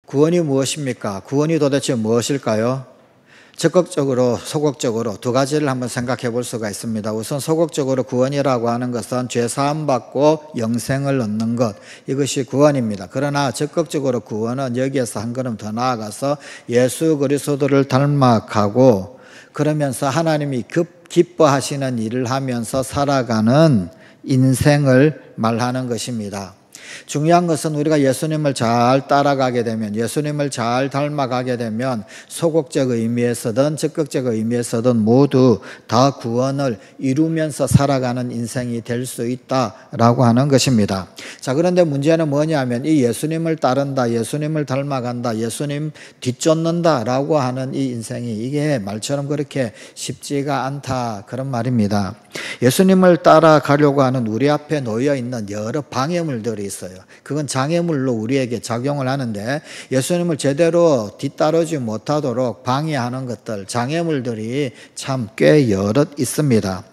구원이 무엇입니까? 구원이 도대체 무엇일까요? 적극적으로, 소극적으로 두 가지를 한번 생각해 볼 수가 있습니다. 우선 소극적으로 구원이라고 하는 것은 죄 사함 받고 영생을 얻는 것, 이것이 구원입니다. 그러나 적극적으로 구원은 여기에서 한 걸음 더 나아가서 예수 그리스도를 닮아가고 그러면서 하나님이 기뻐하시는 일을 하면서 살아가는 인생을 말하는 것입니다. 중요한 것은 우리가 예수님을 잘 따라가게 되면, 예수님을 잘 닮아가게 되면 소극적 의미에서든 적극적 의미에서든 모두 다 구원을 이루면서 살아가는 인생이 될 수 있다라고 하는 것입니다. 자, 그런데 문제는 뭐냐면 이 예수님을 따른다, 예수님을 닮아간다, 예수님 뒤쫓는다라고 하는 이 인생이 이게 말처럼 그렇게 쉽지가 않다, 그런 말입니다. 예수님을 따라가려고 하는 우리 앞에 놓여 있는 여러 방해물들이 있어요. 그건 장애물로 우리에게 작용을 하는데 예수님을 제대로 뒤따르지 못하도록 방해하는 것들, 장애물들이 참 꽤 여럿 있습니다.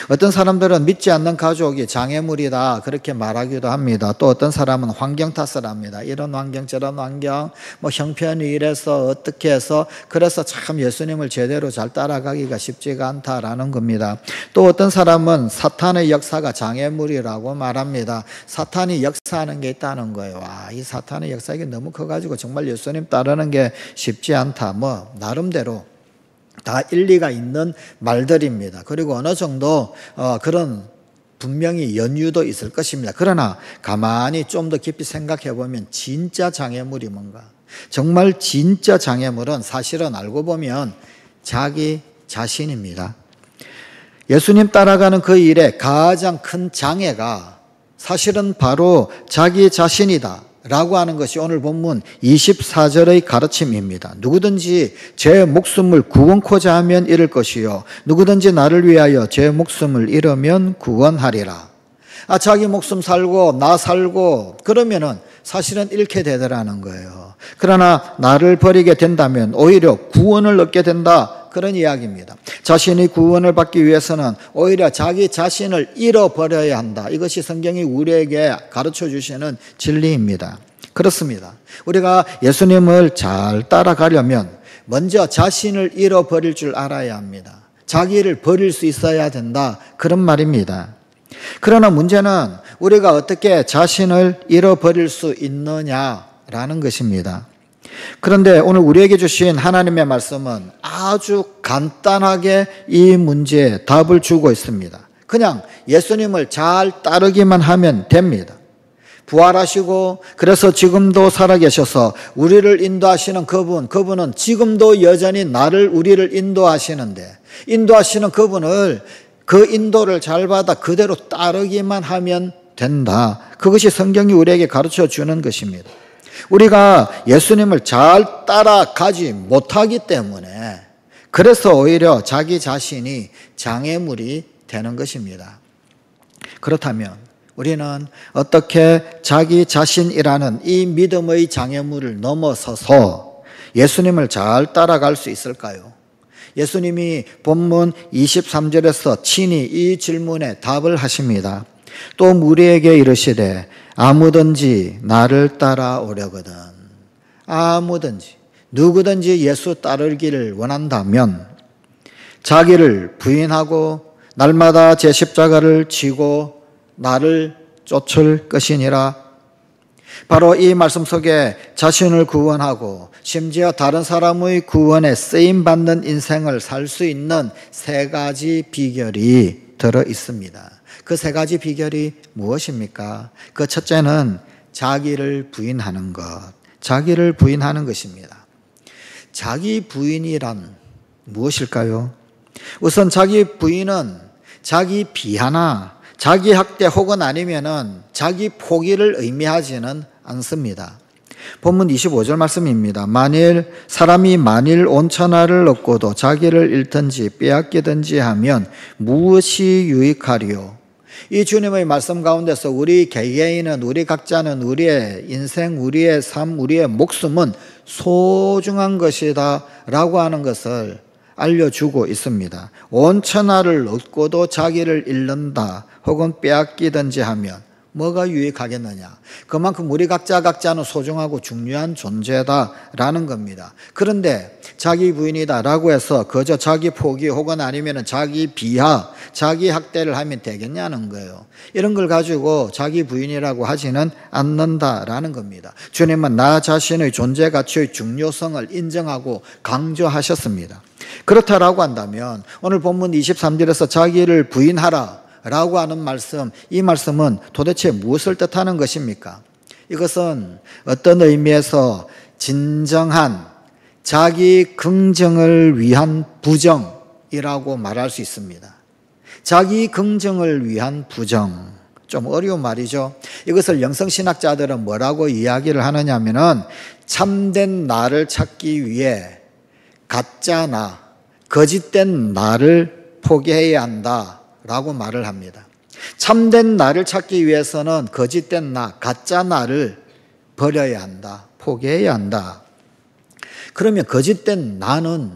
어떤 사람들은 믿지 않는 가족이 장애물이다 그렇게 말하기도 합니다. 또 어떤 사람은 환경 탓을 합니다. 이런 환경 저런 환경 뭐 형편이 이래서 어떻게 해서 그래서 참 예수님을 제대로 잘 따라가기가 쉽지가 않다라는 겁니다. 또 어떤 사람은 사탄의 역사가 장애물이라고 말합니다. 사탄이 역사하는 게 있다는 거예요. 와, 이 사탄의 역사가 너무 커가지고 정말 예수님 따르는 게 쉽지 않다. 뭐 나름대로 다 일리가 있는 말들입니다. 그리고 어느 정도 그런 분명히 연유도 있을 것입니다. 그러나 가만히 좀 더 깊이 생각해 보면 진짜 장애물이 뭔가, 정말 진짜 장애물은 사실은 알고 보면 자기 자신입니다. 예수님 따라가는 그 일에 가장 큰 장애가 사실은 바로 자기 자신이다 라고 하는 것이 오늘 본문 24절의 가르침입니다. 누구든지 제 목숨을 구원코자 하면 잃을 것이요 누구든지 나를 위하여 제 목숨을 잃으면 구원하리라. 자기 목숨 살고 나 살고 그러면은 사실은 잃게 되더라는 거예요. 그러나 나를 버리게 된다면 오히려 구원을 얻게 된다, 그런 이야기입니다. 자신이 구원을 받기 위해서는 오히려 자기 자신을 잃어버려야 한다. 이것이 성경이 우리에게 가르쳐 주시는 진리입니다. 그렇습니다. 우리가 예수님을 잘 따라가려면 먼저 자신을 잃어버릴 줄 알아야 합니다. 자기를 버릴 수 있어야 된다, 그런 말입니다. 그러나 문제는 우리가 어떻게 자신을 잃어버릴 수 있느냐라는 것입니다. 그런데 오늘 우리에게 주신 하나님의 말씀은 아주 간단하게 이 문제에 답을 주고 있습니다. 그냥 예수님을 잘 따르기만 하면 됩니다. 부활하시고 그래서 지금도 살아계셔서 우리를 인도하시는 그분은 지금도 여전히 우리를 인도하시는데, 인도하시는 그분을 그 인도를 잘 받아 그대로 따르기만 하면 된다. 그것이 성경이 우리에게 가르쳐 주는 것입니다. 우리가 예수님을 잘 따라가지 못하기 때문에 그래서 오히려 자기 자신이 장애물이 되는 것입니다. 그렇다면 우리는 어떻게 자기 자신이라는 이 믿음의 장애물을 넘어서서 예수님을 잘 따라갈 수 있을까요? 예수님이 본문 23절에서 친히 이 질문에 답을 하십니다. 또 무리에게 이르시되 아무든지 나를 따라오려거든. 아무든지 누구든지 예수 따르기를 원한다면 자기를 부인하고 날마다 제 십자가를 지고 나를 쫓을 것이니라. 바로 이 말씀 속에 자신을 구원하고 심지어 다른 사람의 구원에 쓰임받는 인생을 살 수 있는 세 가지 비결이 들어 있습니다. 그 세 가지 비결이 무엇입니까? 그 첫째는 자기를 부인하는 것, 자기를 부인하는 것입니다. 자기 부인이란 무엇일까요? 우선 자기 부인은 자기 비하나 자기 학대 혹은 아니면은 자기 포기를 의미하지는 않습니다. 본문 25절 말씀입니다. 사람이 만일 온 천하를 얻고도 자기를 잃든지 빼앗기든지 하면 무엇이 유익하리요? 이 주님의 말씀 가운데서 우리 개개인은, 우리 각자는 우리의 인생, 우리의 삶, 우리의 목숨은 소중한 것이다 라고 하는 것을 알려주고 있습니다. 온 천하를 얻고도 자기를 잃는다 혹은 빼앗기든지 하면 뭐가 유익하겠느냐. 그만큼 우리 각자는 소중하고 중요한 존재다라는 겁니다. 그런데 자기 부인이다라고 해서 그저 자기 포기 혹은 아니면 자기 비하, 자기 학대를 하면 되겠냐는 거예요. 이런 걸 가지고 자기 부인이라고 하지는 않는다라는 겁니다. 주님은 나 자신의 존재 가치의 중요성을 인정하고 강조하셨습니다. 그렇다라고 한다면 오늘 본문 23절에서 자기를 부인하라 라고 하는 말씀, 이 말씀은 도대체 무엇을 뜻하는 것입니까? 이것은 어떤 의미에서 진정한 자기 긍정을 위한 부정이라고 말할 수 있습니다. 자기 긍정을 위한 부정. 좀 어려운 말이죠. 이것을 영성신학자들은 뭐라고 이야기를 하느냐면은 참된 나를 찾기 위해 가짜 나, 거짓된 나를 포기해야 한다 라고 말을 합니다. 참된 나를 찾기 위해서는 거짓된 나, 가짜 나를 버려야 한다, 포기해야 한다. 그러면 거짓된 나는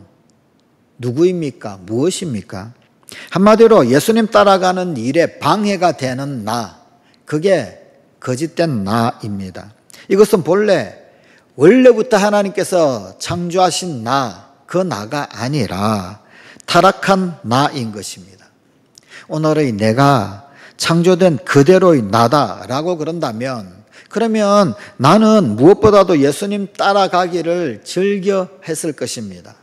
누구입니까? 무엇입니까? 한마디로 예수님 따라가는 일에 방해가 되는 나, 그게 거짓된 나입니다. 이것은 원래부터 하나님께서 창조하신 나, 그 나가 아니라 타락한 나인 것입니다. 오늘의 내가 창조된 그대로의 나다라고 그러면 나는 무엇보다도 예수님 따라가기를 즐겨 했을 것입니다.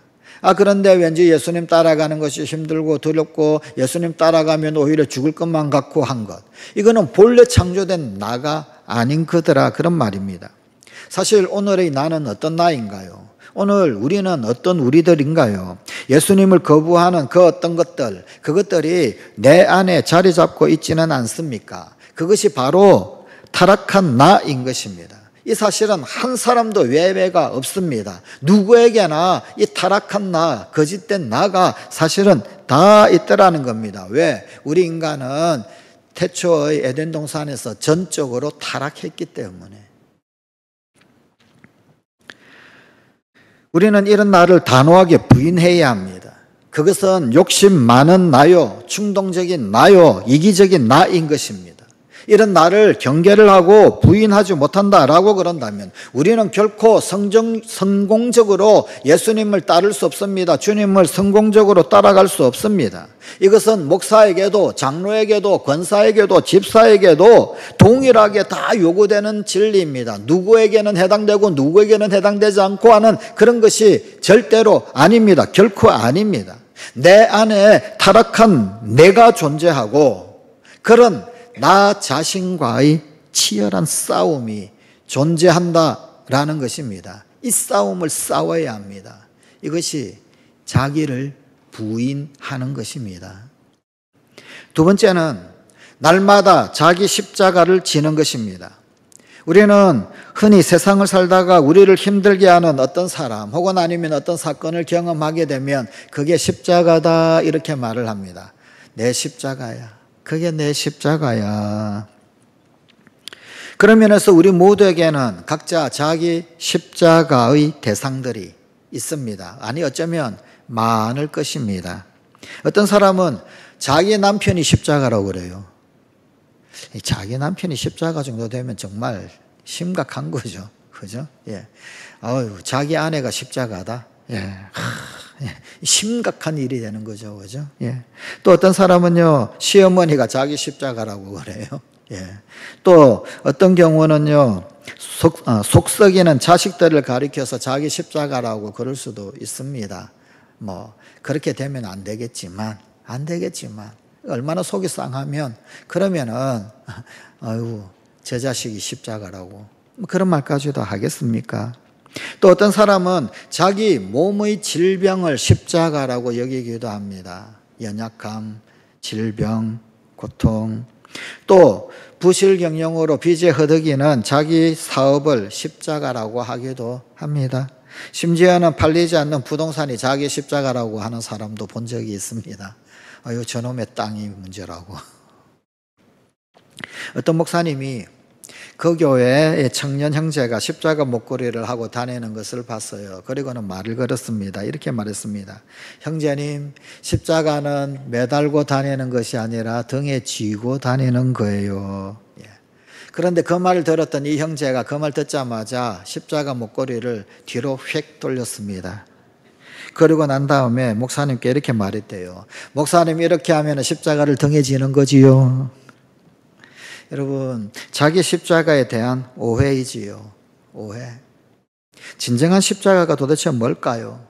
그런데 왠지 예수님 따라가는 것이 힘들고 두렵고 예수님 따라가면 오히려 죽을 것만 같고 한 것. 이거는 본래 창조된 나가 아닌 거더라, 그런 말입니다. 사실 오늘의 나는 어떤 나인가요? 오늘 우리는 어떤 우리들인가요? 예수님을 거부하는 그 어떤 것들, 그것들이 내 안에 자리 잡고 있지는 않습니까? 그것이 바로 타락한 나인 것입니다. 이 사실은 한 사람도 외배가 없습니다. 누구에게나 이 타락한 나, 거짓된 나가 사실은 다 있더라는 겁니다. 왜? 우리 인간은 태초의 에덴 동산에서 전적으로 타락했기 때문에. 우리는 이런 나를 단호하게 부인해야 합니다. 그것은 욕심 많은 나요, 충동적인 나요, 이기적인 나인 것입니다. 이런 나를 경계를 하고 부인하지 못한다라고 그런다면 우리는 결코 성공적으로 예수님을 따를 수 없습니다. 주님을 성공적으로 따라갈 수 없습니다. 이것은 목사에게도 장로에게도 권사에게도 집사에게도 동일하게 다 요구되는 진리입니다. 누구에게는 해당되고 누구에게는 해당되지 않고 하는 그런 것이 절대로 아닙니다. 결코 아닙니다. 내 안에 타락한 내가 존재하고 그런 나 자신과의 치열한 싸움이 존재한다라는 것입니다. 이 싸움을 싸워야 합니다. 이것이 자기를 부인하는 것입니다. 두 번째는 날마다 자기 십자가를 지는 것입니다. 우리는 흔히 세상을 살다가 우리를 힘들게 하는 어떤 사람 혹은 아니면 어떤 사건을 경험하게 되면 그게 십자가다 이렇게 말을 합니다. 내 십자가야. 그게 내 십자가야. 그런 면에서 우리 모두에게는 각자 자기 십자가의 대상들이 있습니다. 아니 어쩌면 많을 것입니다. 어떤 사람은 자기 남편이 십자가라고 그래요. 자기 남편이 십자가 정도 되면 정말 심각한 거죠. 그죠? 예. 자기 아내가 십자가다. 예. 심각한 일이 되는 거죠. 그죠? 예. 또 어떤 사람은요, 시어머니가 자기 십자가라고 그래요. 예. 또 어떤 경우는요, 속썩이는 자식들을 가리켜서 자기 십자가라고 그럴 수도 있습니다. 그렇게 되면 안 되겠지만, 얼마나 속이 상하면, 그러면은, 제 자식이 십자가라고. 그런 말까지도 하겠습니까? 또 어떤 사람은 자기 몸의 질병을 십자가라고 여기기도 합니다. 연약함, 질병, 고통. 또 부실경영으로 빚에 허덕이는 자기 사업을 십자가라고 하기도 합니다. 심지어는 팔리지 않는 부동산이 자기 십자가라고 하는 사람도 본 적이 있습니다. 저놈의 땅이 문제라고. 어떤 목사님이 그 교회의 청년 형제가 십자가 목걸이를 하고 다니는 것을 봤어요. 그리고는 말을 걸었습니다. 이렇게 말했습니다. 형제님, 십자가는 매달고 다니는 것이 아니라 등에 쥐고 다니는 거예요. 예. 그런데 그 말을 들었던 이 형제가 그 말 듣자마자 십자가 목걸이를 뒤로 휙 돌렸습니다. 그러고 난 다음에 목사님께 이렇게 말했대요. 목사님, 이렇게 하면 십자가를 등에 지는 거지요. 여러분, 자기 십자가에 대한 오해이지요. 오해. 진정한 십자가가 도대체 뭘까요?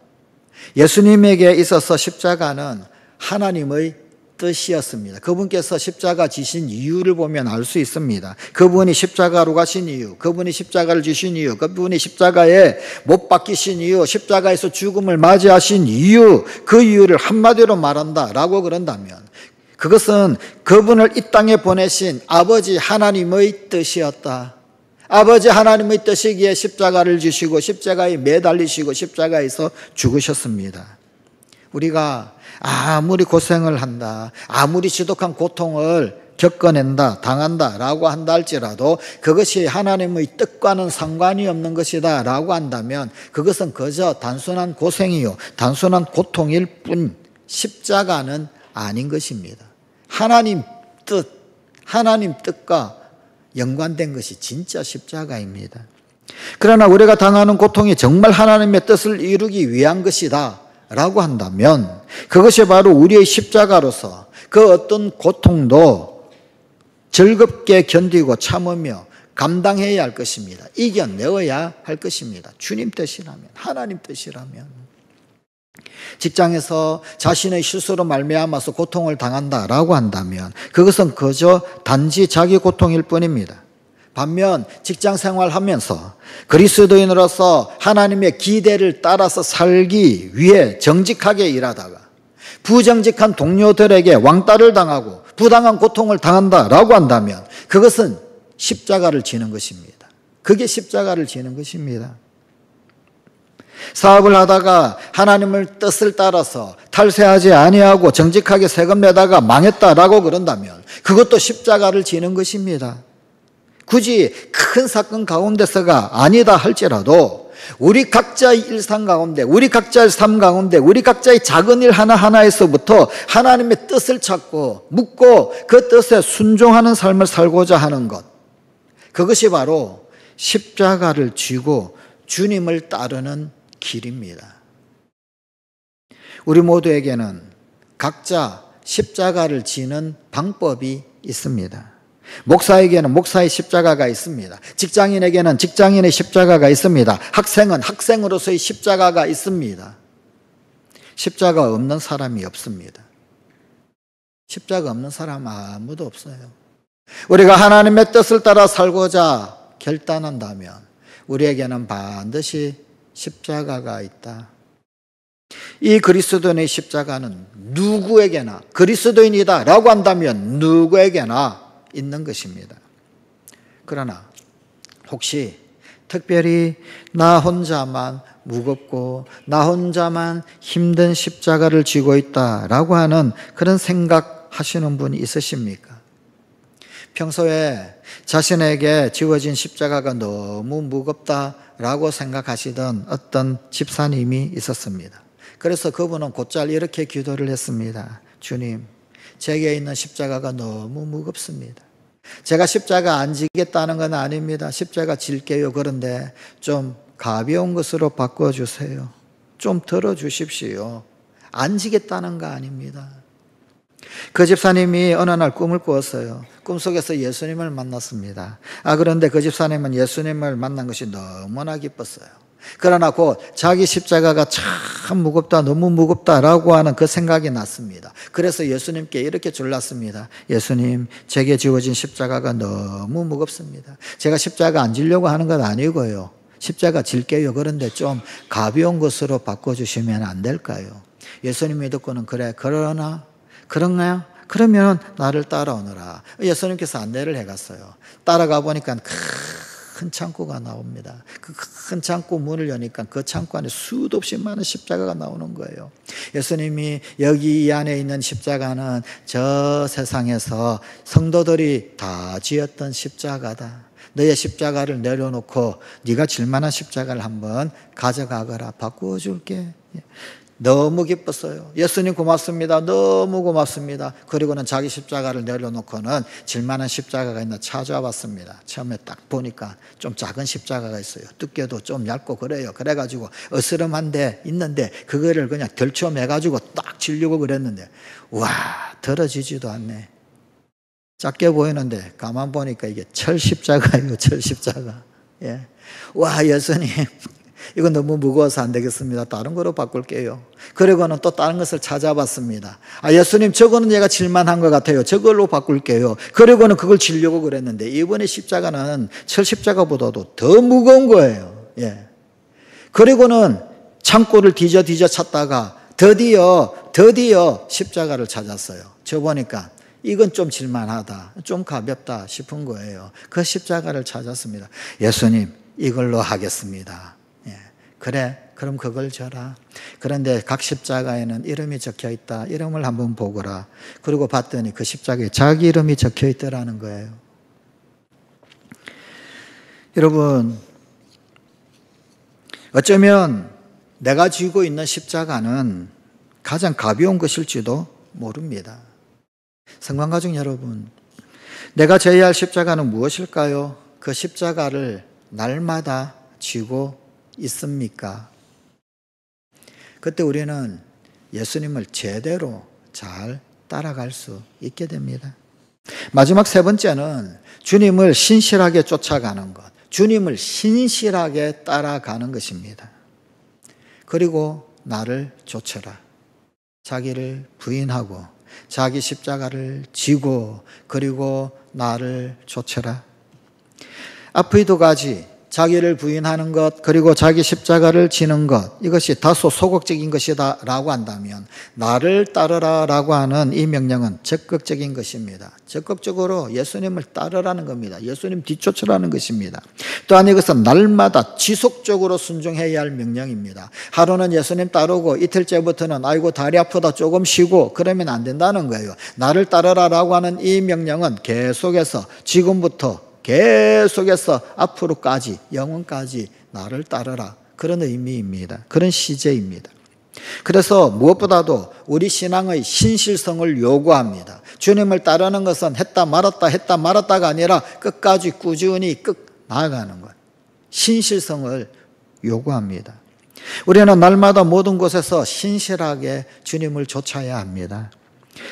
예수님에게 있어서 십자가는 하나님의 뜻이었습니다. 그분께서 십자가 지신 이유를 보면 알 수 있습니다. 그분이 십자가로 가신 이유, 그분이 십자가를 지신 이유, 그분이 십자가에 못 박히신 이유, 십자가에서 죽음을 맞이하신 이유, 그 이유를 한마디로 말한다라고 그런다면 그것은 그분을 이 땅에 보내신 아버지 하나님의 뜻이었다. 아버지 하나님의 뜻이기에 십자가를 지시고 십자가에 매달리시고 십자가에서 죽으셨습니다. 우리가 아무리 고생을 한다, 아무리 지독한 고통을 겪어낸다, 당한다라고 한다 할지라도 그것이 하나님의 뜻과는 상관이 없는 것이다 라고 한다면 그것은 그저 단순한 고생이요, 단순한 고통일 뿐 십자가는 아닌 것입니다. 하나님 뜻과 연관된 것이 진짜 십자가입니다. 그러나 우리가 당하는 고통이 정말 하나님의 뜻을 이루기 위한 것이다 라고 한다면 그것이 바로 우리의 십자가로서 그 어떤 고통도 즐겁게 견디고 참으며 감당해야 할 것입니다. 이겨내어야 할 것입니다. 주님 뜻이라면, 하나님 뜻이라면. 직장에서 자신의 실수로 말미암아서 고통을 당한다라고 한다면 그것은 그저 단지 자기 고통일 뿐입니다. 반면 직장 생활하면서 그리스도인으로서 하나님의 기대를 따라서 살기 위해 정직하게 일하다가 부정직한 동료들에게 왕따를 당하고 부당한 고통을 당한다라고 한다면 그것은 십자가를 지는 것입니다. 그게 십자가를 지는 것입니다. 사업을 하다가 하나님의 뜻을 따라서 탈세하지 아니하고 정직하게 세금 내다가 망했다라고 그런다면 그것도 십자가를 지는 것입니다. 굳이 큰 사건 가운데서가 아니다 할지라도 우리 각자의 일상 가운데, 우리 각자의 삶 가운데, 우리 각자의 작은 일 하나하나에서부터 하나님의 뜻을 찾고 묻고 그 뜻에 순종하는 삶을 살고자 하는 것, 그것이 바로 십자가를 쥐고 주님을 따르는 길입니다. 우리 모두에게는 각자 십자가를 지는 방법이 있습니다. 목사에게는 목사의 십자가가 있습니다. 직장인에게는 직장인의 십자가가 있습니다. 학생은 학생으로서의 십자가가 있습니다. 십자가 없는 사람이 없습니다. 십자가 없는 사람 아무도 없어요. 우리가 하나님의 뜻을 따라 살고자 결단한다면 우리에게는 반드시 십자가가 있다. 이 그리스도인의 십자가는 누구에게나 그리스도인이다 라고 한다면 누구에게나 있는 것입니다. 그러나 혹시 특별히 나 혼자만 무겁고 나 혼자만 힘든 십자가를 지고 있다라고 하는 그런 생각하시는 분이 있으십니까? 평소에 자신에게 지워진 십자가가 너무 무겁다라고 생각하시던 어떤 집사님이 있었습니다. 그래서 그분은 곧잘 이렇게 기도를 했습니다. 주님, 제게 있는 십자가가 너무 무겁습니다. 제가 십자가 안 지겠다는 건 아닙니다. 십자가 질게요. 그런데 좀 가벼운 것으로 바꿔주세요. 좀 들어주십시오. 안 지겠다는 거 아닙니다. 그 집사님이 어느 날 꿈을 꾸었어요. 꿈속에서 예수님을 만났습니다. 그런데 그 집사님은 예수님을 만난 것이 너무나 기뻤어요. 그러나 곧 자기 십자가가 참 무겁다, 너무 무겁다라고 하는 그 생각이 났습니다. 그래서 예수님께 이렇게 졸랐습니다. 예수님, 제게 지워진 십자가가 너무 무겁습니다. 제가 십자가 안 지려고 하는 건 아니고요. 십자가 질게요. 그런데 좀 가벼운 것으로 바꿔주시면 안 될까요? 예수님이 듣고는 그런가요? 그러면 나를 따라오너라. 예수님께서 안내를 해갔어요. 따라가 보니까 큰 창고가 나옵니다. 그 큰 창고 문을 여니까 그 창고 안에 수도 없이 많은 십자가가 나오는 거예요. 예수님이 여기 이 안에 있는 십자가는 저 세상에서 성도들이 다 지었던 십자가다. 너의 십자가를 내려놓고 네가 질 만한 십자가를 한번 가져가거라. 바꾸어 줄게. 너무 기뻤어요. 예수님 고맙습니다. 너무 고맙습니다. 그리고는 자기 십자가를 내려놓고는 질만한 십자가가 있나 찾아봤습니다. 처음에 딱 보니까 좀 작은 십자가가 있어요. 두께도 좀 얇고 그래요. 그래가지고 어스름한데 있는데 그거를 그냥 덜쳐매가지고 딱 지려고 그랬는데 와, 들어지지도 않네. 작게 보이는데 가만 보니까 이게 철 십자가예요. 철 십자가. 예. 와, 예수님 이거 너무 무거워서 안 되겠습니다. 다른 거로 바꿀게요. 그리고는 또 다른 것을 찾아봤습니다. 예수님 저거는 얘가 질만한 것 같아요. 저걸로 바꿀게요. 그리고는 그걸 지려고 그랬는데 이번에 십자가는 철 십자가보다도 더 무거운 거예요. 예. 그리고는 창고를 뒤져 찾다가 드디어 십자가를 찾았어요. 저 보니까 이건 좀 질만하다, 좀 가볍다 싶은 거예요. 그 십자가를 찾았습니다. 예수님 이걸로 하겠습니다. 예. 그래, 그럼 그걸 져라. 그런데 각 십자가에는 이름이 적혀 있다. 이름을 한번 보거라. 그리고 봤더니 그 십자가에 자기 이름이 적혀 있더라는 거예요. 여러분, 어쩌면 내가 쥐고 있는 십자가는 가장 가벼운 것일지도 모릅니다. 성관가족 여러분, 내가 져야 할 십자가는 무엇일까요? 그 십자가를 날마다 쥐고 있습니까? 그때 우리는 예수님을 제대로 잘 따라갈 수 있게 됩니다. 마지막 세 번째는 주님을 신실하게 쫓아가는 것, 주님을 신실하게 따라가는 것입니다. 그리고 나를 좇으라. 자기를 부인하고 자기 십자가를 지고 그리고 나를 좇으라. 앞의 두 가지, 자기를 부인하는 것 그리고 자기 십자가를 지는 것, 이것이 다소 소극적인 것이다 라고 한다면 나를 따르라 라고 하는 이 명령은 적극적인 것입니다. 적극적으로 예수님을 따르라는 겁니다. 예수님 뒤쫓으라는 것입니다. 또한 이것은 날마다 지속적으로 순종해야 할 명령입니다. 하루는 예수님 따르고 이틀째부터는 아이고 다리 아프다 조금 쉬고 그러면 안 된다는 거예요. 나를 따르라 라고 하는 이 명령은 계속해서 지금부터 계속해서 앞으로까지 영원까지 나를 따르라, 그런 의미입니다. 그런 시제입니다. 그래서 무엇보다도 우리 신앙의 신실성을 요구합니다. 주님을 따르는 것은 했다 말았다가 아니라 끝까지 꾸준히 나아가는 것, 신실성을 요구합니다. 우리는 날마다 모든 곳에서 신실하게 주님을 좇아야 합니다.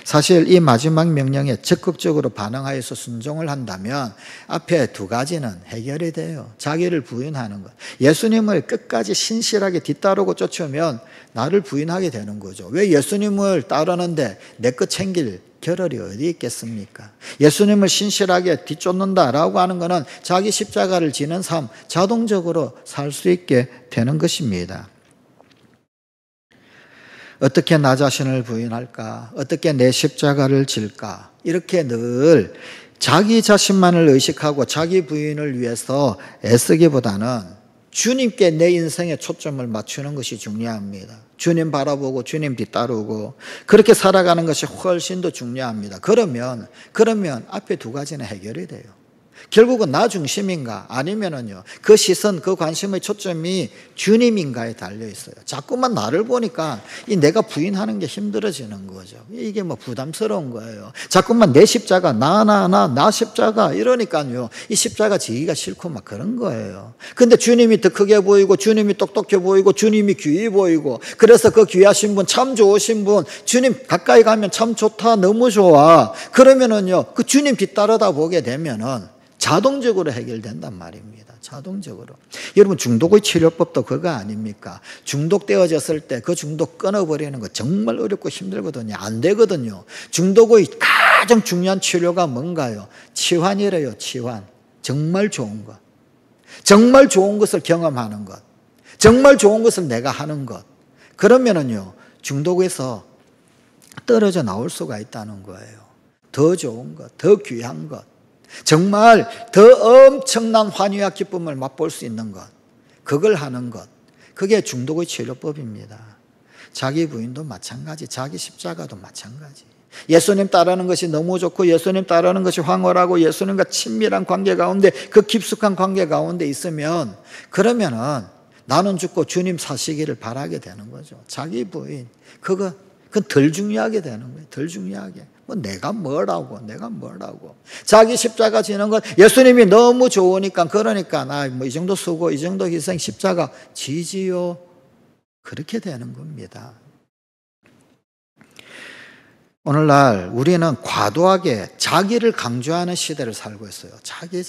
사실 이 마지막 명령에 적극적으로 반응하여서 순종을 한다면 앞에 두 가지는 해결이 돼요. 자기를 부인하는 것. 예수님을 끝까지 신실하게 뒤따르고 쫓으면 나를 부인하게 되는 거죠. 왜 예수님을 따르는데 내 것 챙길 겨를이 어디 있겠습니까? 예수님을 신실하게 뒤쫓는다라고 하는 것은 자기 십자가를 지는 삶, 자동적으로 살 수 있게 되는 것입니다. 어떻게 나 자신을 부인할까? 어떻게 내 십자가를 질까? 이렇게 늘 자기 자신만을 의식하고 자기 부인을 위해서 애쓰기보다는 주님께 내 인생의 초점을 맞추는 것이 중요합니다. 주님 바라보고 주님 뒤따르고 그렇게 살아가는 것이 훨씬 더 중요합니다. 그러면 앞에 두 가지는 해결이 돼요. 결국은 나 중심인가 아니면은요 그 시선, 그 관심의 초점이 주님인가에 달려 있어요. 자꾸만 나를 보니까 이 내가 부인하는 게 힘들어지는 거죠. 이게 뭐 부담스러운 거예요. 자꾸만 내 십자가 나 십자가 이러니까요 이 십자가 지기가 싫고 막 그런 거예요. 근데 주님이 더 크게 보이고 주님이 똑똑해 보이고 주님이 귀해 보이고 그래서 그 귀하신 분, 참 좋으신 분, 주님 가까이 가면 참 좋다, 너무 좋아. 그러면은요 그 주님 뒤따르다 보게 되면은 자동적으로 해결된단 말입니다. 자동적으로. 여러분 중독의 치료법도 그거 아닙니까? 중독되어졌을 때 그 중독 끊어버리는 거 정말 어렵고 힘들거든요. 안 되거든요. 중독의 가장 중요한 치료가 뭔가요? 치환이래요. 치환. 정말 좋은 것. 정말 좋은 것을 경험하는 것. 정말 좋은 것을 내가 하는 것. 그러면은요 중독에서 떨어져 나올 수가 있다는 거예요. 더 좋은 것, 더 귀한 것. 정말 더 엄청난 환희와 기쁨을 맛볼 수 있는 것, 그걸 하는 것, 그게 중독의 치료법입니다. 자기 부인도 마찬가지, 자기 십자가도 마찬가지. 예수님 따르는 것이 너무 좋고 예수님 따르는 것이 황홀하고 예수님과 친밀한 관계 가운데 그 깊숙한 관계 가운데 있으면 그러면은 나는 죽고 주님 사시기를 바라게 되는 거죠. 자기 부인. 그건 덜 중요하게 되는 거예요. 덜 중요하게. 뭐 내가 뭐라고. 자기 십자가 지는 건 예수님이 너무 좋으니까 그러니까 나 뭐 이 정도 수고 이 정도 희생 십자가 지지요. 그렇게 되는 겁니다. 오늘날 우리는 과도하게 자기를 강조하는 시대를 살고 있어요. 자기.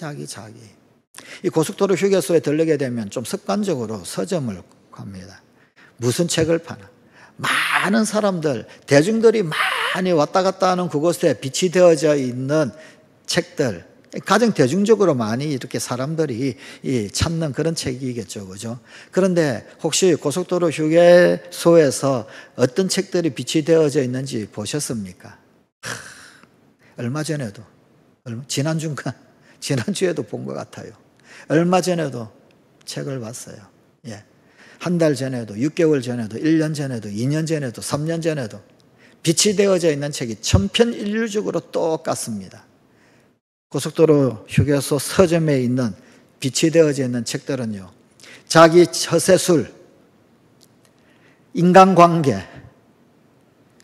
이 고속도로 휴게소에 들르게 되면 좀 습관적으로 서점을 갑니다. 무슨 책을 파나. 많은 사람들, 대중들이 많이 왔다 갔다 하는 그곳에 비치 되어져 있는 책들, 가장 대중적으로 많이 이렇게 사람들이 찾는 그런 책이겠죠. 그죠? 그런데 혹시 고속도로 휴게소에서 어떤 책들이 비치되어져 있는지 보셨습니까? 얼마 전에도, 지난주에도 본 것 같아요. 얼마 전에도 책을 봤어요. 예. 한 달 전에도, 6개월 전에도, 1년 전에도, 2년 전에도, 3년 전에도 비치되어져 있는 책이 천편일률적으로 똑같습니다. 고속도로 휴게소 서점에 있는 비치되어져 있는 책들은요, 자기 처세술, 인간관계,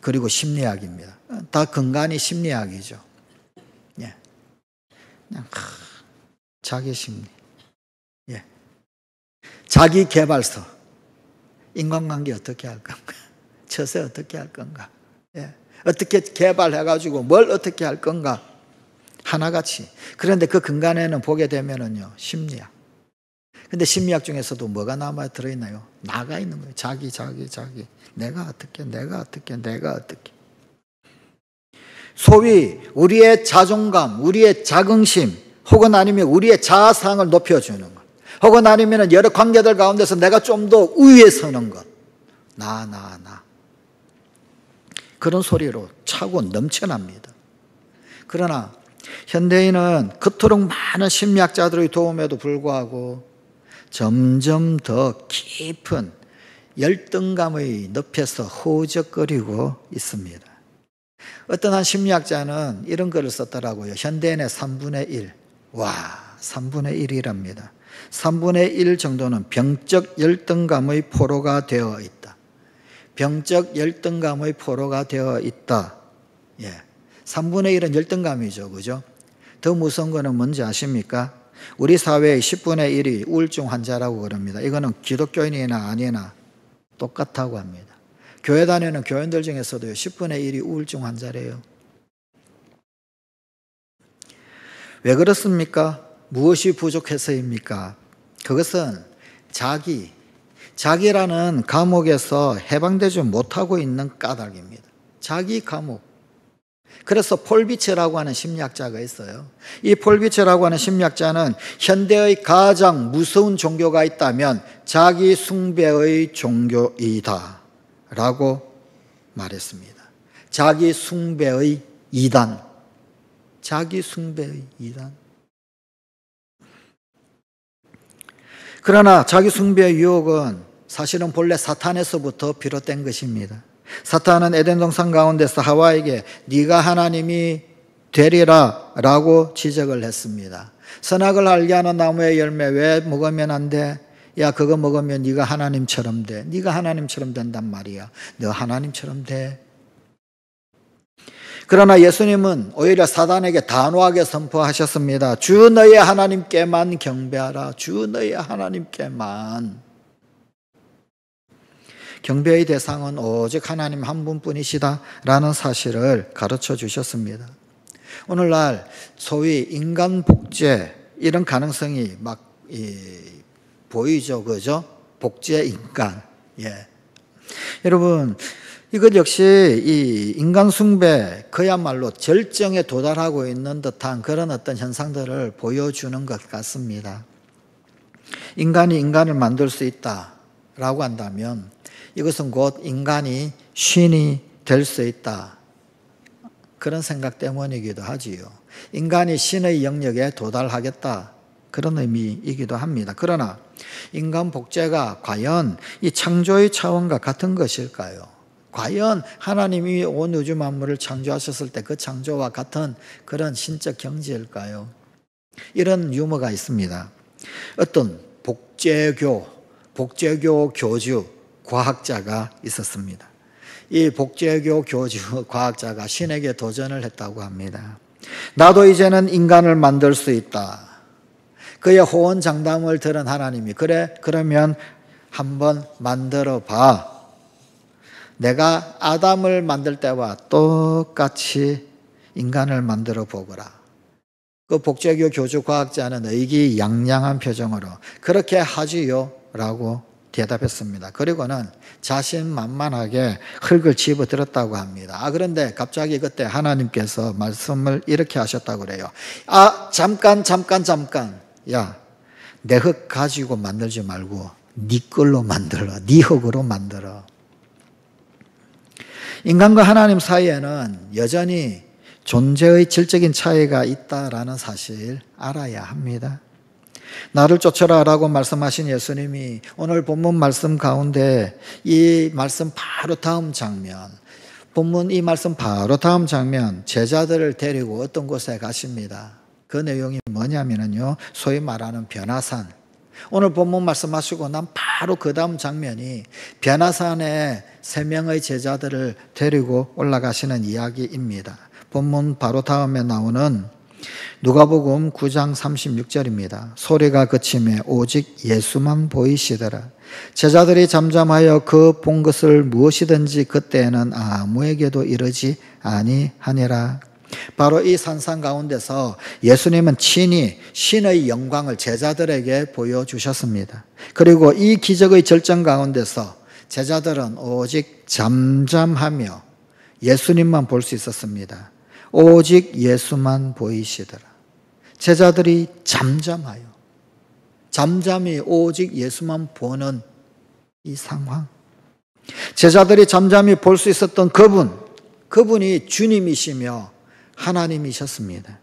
그리고 심리학입니다. 다 근간이 심리학이죠. 예. 그냥 자기 심리, 예. 자기 개발서, 인간관계 어떻게 할 건가, 처세 어떻게 할 건가, 예. 어떻게 개발해가지고 뭘 어떻게 할 건가, 하나같이. 그런데 그 근간에는 보게 되면은요, 심리학. 근데 심리학 중에서도 뭐가 남아 들어있나요? 나가 있는 거예요. 자기. 내가 어떻게. 소위 우리의 자존감, 우리의 자긍심, 혹은 아니면 우리의 자아상을 높여주는 것. 혹은 아니면 여러 관계들 가운데서 내가 좀 더 우위에 서는 것. 나. 그런 소리로 차고 넘쳐납니다. 그러나 현대인은 그토록 많은 심리학자들의 도움에도 불구하고 점점 더 깊은 열등감의 늪에서 허우적거리고 있습니다. 어떤 한 심리학자는 이런 글을 썼더라고요. 현대인의 3분의 1. 와, 3분의 1이랍니다. 3분의 1 정도는 병적 열등감의 포로가 되어 있다. 병적 열등감의 포로가 되어 있다. 예. 3분의 1은 열등감이죠. 그죠? 더 무서운 거는 뭔지 아십니까? 우리 사회의 10분의 1이 우울증 환자라고 그럽니다. 이거는 기독교인이나 아니나 똑같다고 합니다. 교회 다니는 교인들 중에서도요, 10분의 1이 우울증 환자래요. 왜 그렇습니까? 무엇이 부족해서입니까? 그것은 자기라는 감옥에서 해방되지 못하고 있는 까닭입니다. 자기 감옥. 그래서 폴 비처라고 하는 심리학자가 있어요. 이 폴 비처라고 하는 심리학자는 현대의 가장 무서운 종교가 있다면 자기 숭배의 종교이다 라고 말했습니다. 자기 숭배의 이단. 그러나 자기 숭배의 유혹은 사실은 본래 사탄에서부터 비롯된 것입니다. 사탄은 에덴 동산 가운데서 하와에게 네가 하나님이 되리라 라고 지적을 했습니다. 선악을 알게 하는 나무의 열매 왜 먹으면 안 돼? 야, 그거 먹으면 네가 하나님처럼 돼. 네가 하나님처럼 된단 말이야. 너 하나님처럼 돼. 그러나 예수님은 오히려 사단에게 단호하게 선포하셨습니다. 주 너의 하나님께만 경배하라. 주 너의 하나님께만. 경배의 대상은 오직 하나님 한 분뿐이시다라는 사실을 가르쳐 주셨습니다. 오늘날 소위 인간 복제 이런 가능성이 막 보이죠, 그죠? 복제 인간. 예. 여러분, 이것 역시 이 인간 숭배 그야말로 절정에 도달하고 있는 듯한 그런 어떤 현상들을 보여주는 것 같습니다. 인간이 인간을 만들 수 있다라고 한다면 이것은 곧 인간이 신이 될 수 있다. 그런 생각 때문이기도 하지요. 인간이 신의 영역에 도달하겠다. 그런 의미이기도 합니다. 그러나 인간 복제가 과연 이 창조의 차원과 같은 것일까요? 과연 하나님이 온 우주 만물을 창조하셨을 때 그 창조와 같은 그런 신적 경지일까요? 이런 유머가 있습니다. 어떤 복제교, 복제교 교주 과학자가 있었습니다. 이 복제교 교주 과학자가 신에게 도전을 했다고 합니다. 나도 이제는 인간을 만들 수 있다. 그의 호언장담을 들은 하나님이 그래 그러면 한번 만들어 봐. 내가 아담을 만들 때와 똑같이 인간을 만들어 보거라. 그 복제교 교주 과학자는 의기양양한 표정으로 그렇게 하지요 라고 대답했습니다. 그리고는 자신만만하게 흙을 집어들었다고 합니다. 그런데 갑자기 그때 하나님께서 말씀을 이렇게 하셨다고 그래요. 잠깐. 야, 내 흙 가지고 만들지 말고 네 걸로 만들어. 네 흙으로 만들어. 인간과 하나님 사이에는 여전히 존재의 질적인 차이가 있다라는 사실 알아야 합니다. 나를 쫓아라라고 말씀하신 예수님이 오늘 본문 말씀 가운데 이 말씀 바로 다음 장면, 본문 이 말씀 바로 다음 장면, 제자들을 데리고 어떤 곳에 가십니다. 그 내용이 뭐냐면요, 소위 말하는 변화산. 오늘 본문 말씀하시고 난 바로 그 다음 장면이 변화산에 3명의 제자들을 데리고 올라가시는 이야기입니다. 본문 바로 다음에 나오는 누가복음 9장 36절입니다. 소리가 그치매 오직 예수만 보이시더라. 제자들이 잠잠하여 그 본 것을 무엇이든지 그때에는 아무에게도 이르지 아니하니라. 바로 이 산상 가운데서 예수님은 친히 신의 영광을 제자들에게 보여주셨습니다. 그리고 이 기적의 절정 가운데서 제자들은 오직 잠잠하며 예수님만 볼 수 있었습니다. 오직 예수만 보이시더라. 제자들이 잠잠하여 잠잠히 오직 예수만 보는 이 상황. 제자들이 잠잠히 볼 수 있었던 그분이 주님이시며 하나님이셨습니다.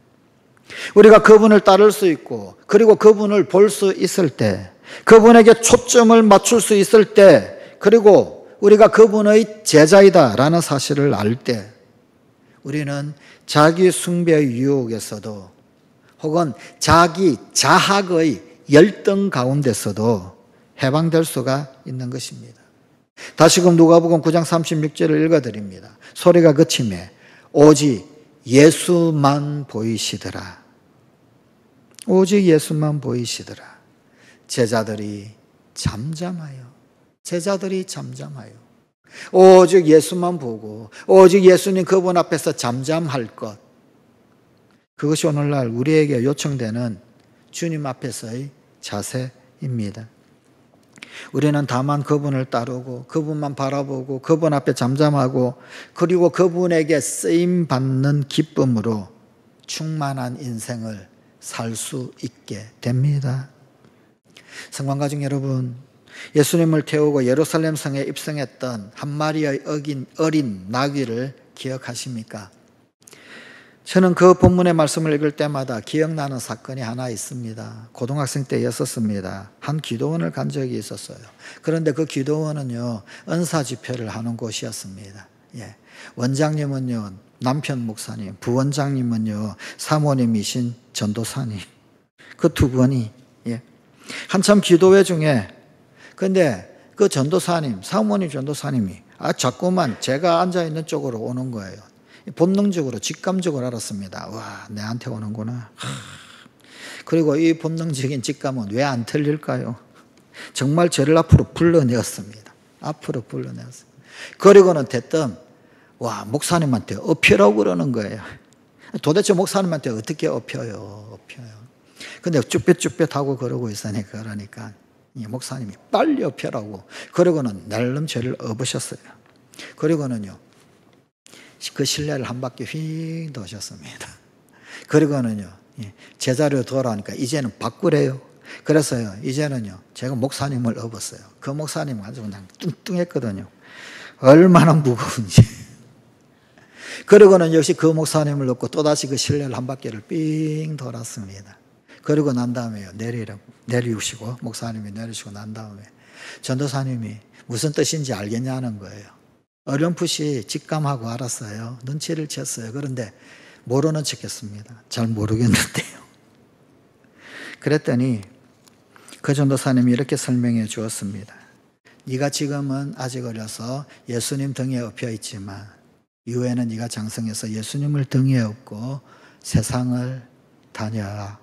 우리가 그분을 따를 수 있고 그리고 그분을 볼 수 있을 때, 그분에게 초점을 맞출 수 있을 때, 그리고 우리가 그분의 제자이다라는 사실을 알 때 우리는 자기 숭배의 유혹에서도 혹은 자기 자학의 열등 가운데서도 해방될 수가 있는 것입니다. 다시금 누가복음 9장 36절을 읽어드립니다. 소리가 그치매 오직 예수만 보이시더라. 오직 예수만 보이시더라. 제자들이 잠잠하여 오직 예수만 보고 오직 예수님 그분 앞에서 잠잠할 것, 그것이 오늘날 우리에게 요청되는 주님 앞에서의 자세입니다. 우리는 다만 그분을 따르고 그분만 바라보고 그분 앞에 잠잠하고 그리고 그분에게 쓰임받는 기쁨으로 충만한 인생을 살 수 있게 됩니다. 성관가족 여러분, 예수님을 태우고 예루살렘 성에 입성했던 한 마리의 어린 나귀를 기억하십니까? 저는 그 본문의 말씀을 읽을 때마다 기억나는 사건이 하나 있습니다. 고등학생 때였었습니다. 한 기도원을 간 적이 있었어요. 그런데 그 기도원은요, 은사 집회를 하는 곳이었습니다. 원장님은요, 남편 목사님, 부원장님은요, 사모님이신 전도사님. 그 두 분이 한참 기도회 중에, 근데 그 전도사님, 사모님 전도사님이 자꾸만 제가 앉아있는 쪽으로 오는 거예요. 본능적으로, 직감적으로 알았습니다. 와, 내한테 오는구나. 그리고 이 본능적인 직감은 왜 안 틀릴까요? 정말 저를 앞으로 불러내었습니다. 그리고는 대뜸 목사님한테 업혀라고 그러는 거예요. 도대체 목사님한테 어떻게 업혀요? 근데 쭈뼛쭈뼛하고 그러고 있으니까, 그러니까 목사님이 빨리 업혀라고, 그러고는 날름 저를 업으셨어요. 그리고는요, 그 실내를 한 바퀴 휙 도셨습니다. 그리고는요, 제자리로 돌아오니까 이제는 바꾸래요. 그래서요, 이제는요, 제가 목사님을 업었어요. 그 목사님은 아주 그냥 뚱뚱했거든요. 얼마나 무거운지. 그리고는 역시 그 목사님을 업고 또다시 그 실내를 한 바퀴를 삥 돌았습니다. 그리고 난 다음에요, 내리시고, 목사님이 내리시고 난 다음에 전도사님이 무슨 뜻인지 알겠냐는 거예요. 어렴풋이 직감하고 알았어요. 눈치를 챘어요. 그런데 모르는 척 했습니다. 잘 모르겠는데요. 그랬더니 그 전도사님이 이렇게 설명해 주었습니다. 네가 지금은 아직 어려서 예수님 등에 업혀 있지만 이후에는 네가 장성해서 예수님을 등에 업고 세상을 다녀라.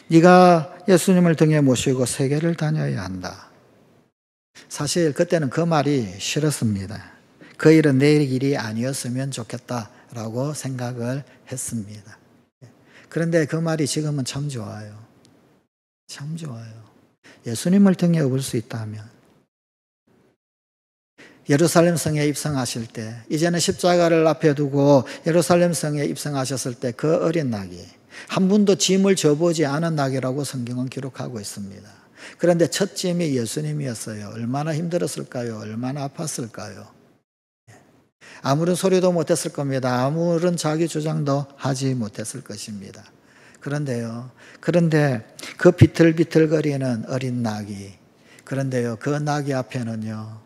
네가 예수님을 등에 모시고 세계를 다녀야 한다. 사실 그때는 그 말이 싫었습니다. 그 일은 내 일이 아니었으면 좋겠다라고 생각을 했습니다. 그런데 그 말이 지금은 참 좋아요. 참 좋아요. 예수님을 등에 업을 수 있다면 예루살렘 성에 입성하실 때, 이제는 십자가를 앞에 두고 예루살렘 성에 입성하셨을 때 그 어린 낙이 한 분도 짐을 져보지 않은 낙이라고 성경은 기록하고 있습니다. 그런데 첫 짐이 예수님이었어요. 얼마나 힘들었을까요? 얼마나 아팠을까요? 아무런 소리도 못했을 겁니다. 아무런 자기 주장도 하지 못했을 것입니다. 그런데 그 비틀비틀거리는 어린 낙이, 그런데요, 그 낙이 앞에는요,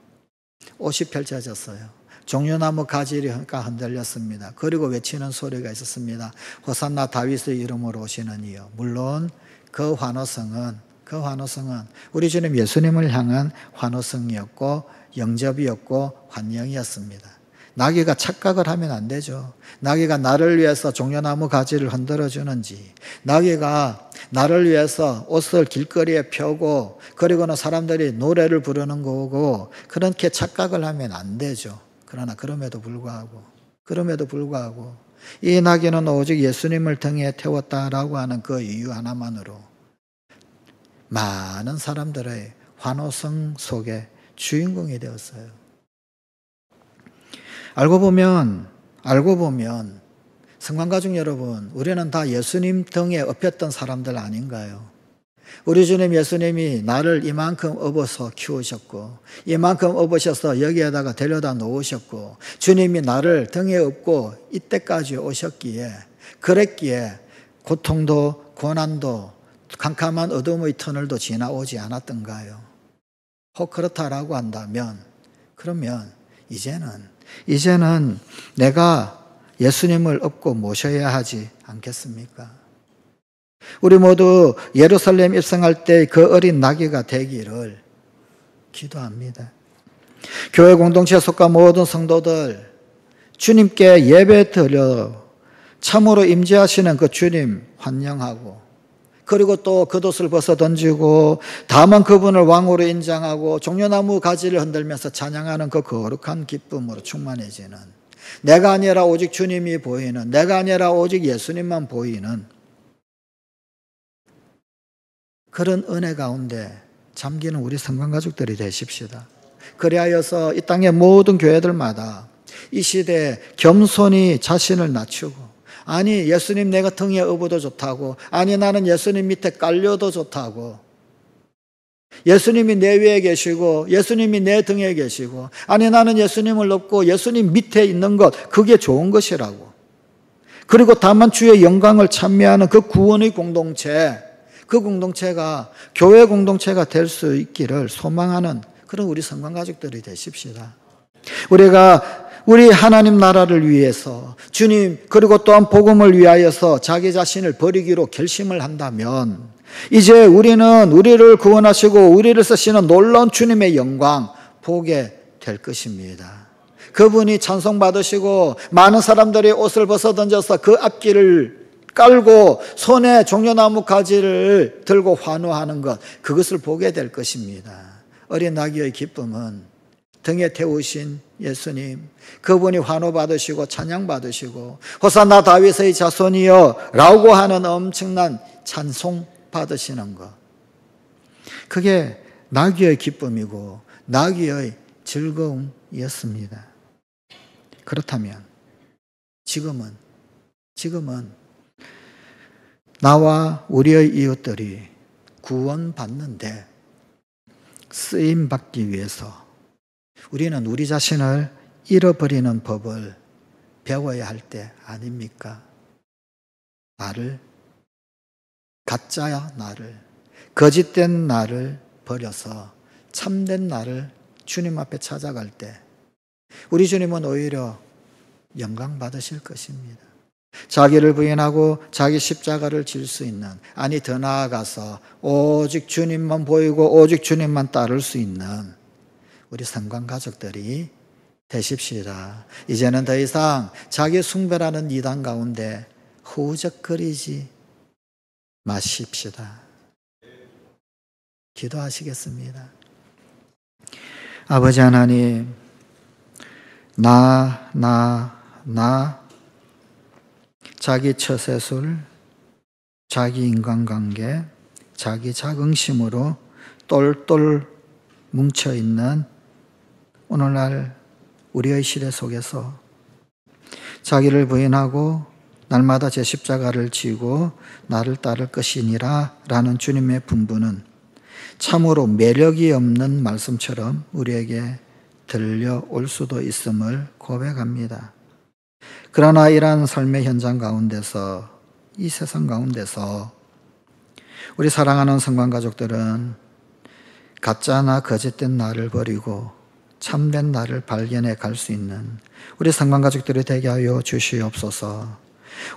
옷이 펼쳐졌어요. 종려나무 가지가 흔들렸습니다. 그리고 외치는 소리가 있었습니다. 호산나 다윗의 이름으로 오시는 이여. 물론 그 환호성은 우리 주님 예수님을 향한 환호성이었고 영접이었고 환영이었습니다. 나귀가 착각을 하면 안 되죠. 나귀가 나를 위해서 종려나무 가지를 흔들어 주는지, 나귀가 나를 위해서 옷을 길거리에 펴고 그리고는 사람들이 노래를 부르는 거고 그렇게 착각을 하면 안 되죠. 그러나 그럼에도 불구하고 이 나귀는 오직 예수님을 등에 태웠다라고 하는 그 이유 하나만으로 많은 사람들의 환호성 속에 주인공이 되었어요. 알고 보면 성관가족 여러분, 우리는 다 예수님 등에 업혔던 사람들 아닌가요? 우리 주님 예수님이 나를 이만큼 업어서 키우셨고 이만큼 업으셔서 여기에다가 데려다 놓으셨고 주님이 나를 등에 업고 이때까지 오셨기에, 그랬기에 고통도 고난도 캄캄한 어둠의 터널도 지나오지 않았던가요? 혹 그렇다라고 한다면 그러면 이제는 내가 예수님을 업고 모셔야 하지 않겠습니까? 우리 모두 예루살렘 입성할 때 그 어린 나귀가 되기를 기도합니다. 교회 공동체에 속한 모든 성도들, 주님께 예배 드려 참으로 임재하시는 그 주님 환영하고, 그리고 또 겉옷을 벗어 던지고 다만 그분을 왕으로 인정하고 종려나무 가지를 흔들면서 찬양하는 그 거룩한 기쁨으로 충만해지는, 내가 아니라 오직 주님이 보이는, 내가 아니라 오직 예수님만 보이는 그런 은혜 가운데 잠기는 우리 성관가족들이 되십시다. 그리하여서 이 땅의 모든 교회들마다 이 시대에 겸손히 자신을 낮추고, 아니 예수님 내가 등에 업어도 좋다고, 아니 나는 예수님 밑에 깔려도 좋다고, 예수님이 내 위에 계시고 예수님이 내 등에 계시고, 아니 나는 예수님을 업고 예수님 밑에 있는 것, 그게 좋은 것이라고, 그리고 다만 주의 영광을 찬미하는 그 구원의 공동체, 그 공동체가 교회 공동체가 될 수 있기를 소망하는 그런 우리 성관가족들이 되십시다. 우리 하나님 나라를 위해서 주님, 그리고 또한 복음을 위하여서 자기 자신을 버리기로 결심을 한다면 이제 우리는 우리를 구원하시고 우리를 쓰시는 놀라운 주님의 영광 보게 될 것입니다. 그분이 찬송받으시고 많은 사람들이 옷을 벗어 던져서 그 앞길을 깔고 손에 종려나무 가지를 들고 환호하는 것, 그것을 보게 될 것입니다. 어린 나귀의 기쁨은 등에 태우신 예수님, 그분이 환호받으시고 찬양받으시고 호산나 다윗의 자손이여 라고 하는 엄청난 찬송 받으시는 것, 그게 나귀의 기쁨이고 나귀의 즐거움이었습니다. 그렇다면 지금은 나와 우리의 이웃들이 구원받는데 쓰임받기 위해서 우리는 우리 자신을 잃어버리는 법을 배워야 할 때 아닙니까? 가짜 나를, 거짓된 나를 버려서 참된 나를 주님 앞에 찾아갈 때 우리 주님은 오히려 영광 받으실 것입니다. 자기를 부인하고 자기 십자가를 질 수 있는, 아니 더 나아가서 오직 주님만 보이고 오직 주님만 따를 수 있는 우리 성관 가족들이 되십시다. 이제는 더 이상 자기 숭배라는 이단 가운데 후적거리지 마십시다. 기도하시겠습니다. 아버지 하나님, 나 자기 처세술, 자기 인간관계, 자기 자긍심으로 똘똘 뭉쳐있는 오늘날 우리의 시대 속에서 자기를 부인하고 날마다 제 십자가를 지고 나를 따를 것이니라 라는 주님의 분부는 참으로 매력이 없는 말씀처럼 우리에게 들려올 수도 있음을 고백합니다. 그러나 이러한 삶의 현장 가운데서, 이 세상 가운데서 우리 사랑하는 성관 가족들은 가짜나 거짓된 나를 버리고 참된 나를 발견해 갈 수 있는 우리 성관 가족들이 되게 하여 주시옵소서.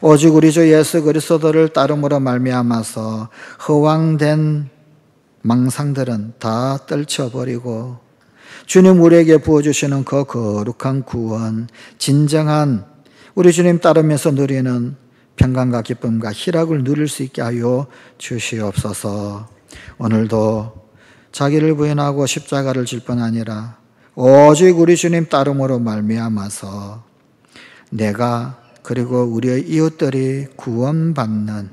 오직 우리 주 예수 그리스도를 따름으로 말미암아서 허황된 망상들은 다 떨쳐버리고 주님 우리에게 부어주시는 그 거룩한 구원, 진정한 우리 주님 따르면서 누리는 평강과 기쁨과 희락을 누릴 수 있게 하여 주시옵소서. 오늘도 자기를 부인하고 십자가를 질 뿐 아니라 오직 우리 주님 따름으로 말미암아서 내가 그리고 우리의 이웃들이 구원받는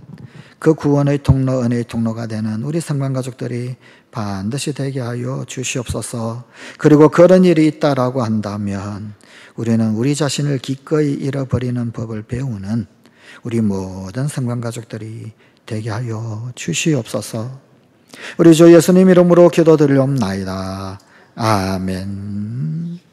그 구원의 통로, 은혜의 통로가 되는 우리 성관 가족들이 반드시 되게 하여 주시옵소서. 그리고 그런 일이 있다라고 한다면 우리는 우리 자신을 기꺼이 잃어버리는 법을 배우는 우리 모든 성관 가족들이 되게 하여 주시옵소서. 우리 주 예수님 이름으로 기도드리옵나이다. 아멘.